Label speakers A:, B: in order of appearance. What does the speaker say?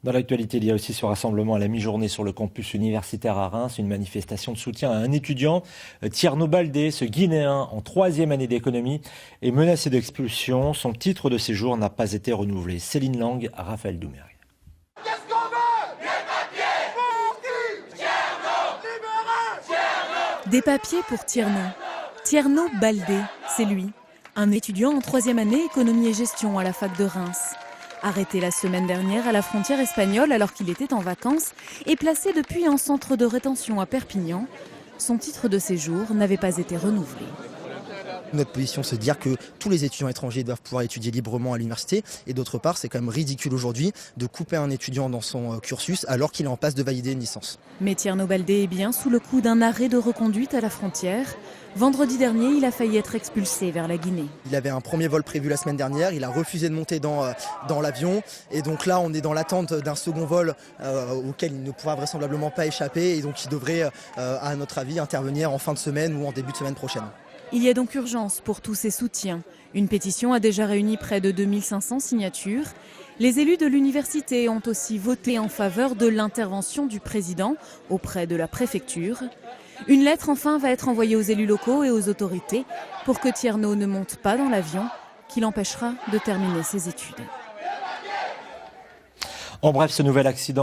A: Dans l'actualité, il y a aussi ce rassemblement à la mi-journée sur le campus universitaire à Reims, une manifestation de soutien à un étudiant. Tierno Baldé, ce Guinéen en 3e année d'économie, est menacé d'expulsion. Son titre de séjour n'a pas été renouvelé. Céline Lang, Raphaël Doumergue.
B: Qu'est-ce qu'on veut? Des papiers pour qui? Tierno! Libérez!
C: Des papiers pour Tierno. Tierno Baldé, c'est lui, un étudiant en 3e année économie et gestion à la fac de Reims. Arrêté la semaine dernière à la frontière espagnole alors qu'il était en vacances et placé depuis en centre de rétention à Perpignan, son titre de séjour n'avait pas été renouvelé.
D: Notre position, c'est de dire que tous les étudiants étrangers doivent pouvoir étudier librement à l'université. Et d'autre part, c'est quand même ridicule aujourd'hui de couper un étudiant dans son cursus alors qu'il est en passe de valider une licence.
C: Mais Tierno Baldé est bien sous le coup d'un arrêt de reconduite à la frontière. Vendredi dernier, il a failli être expulsé vers la Guinée.
D: Il avait un premier vol prévu la semaine dernière, il a refusé de monter dans l'avion. Et donc là, on est dans l'attente d'un second vol auquel il ne pourra vraisemblablement pas échapper. Et donc il devrait, à notre avis, intervenir en fin de semaine ou en début de semaine prochaine.
C: Il y a donc urgence pour tous ces soutiens. Une pétition a déjà réuni près de 2500 signatures. Les élus de l'université ont aussi voté en faveur de l'intervention du président auprès de la préfecture. Une lettre enfin va être envoyée aux élus locaux et aux autorités pour que Tierno ne monte pas dans l'avion qui l'empêchera de terminer ses études.
A: En bref, ce nouvel accident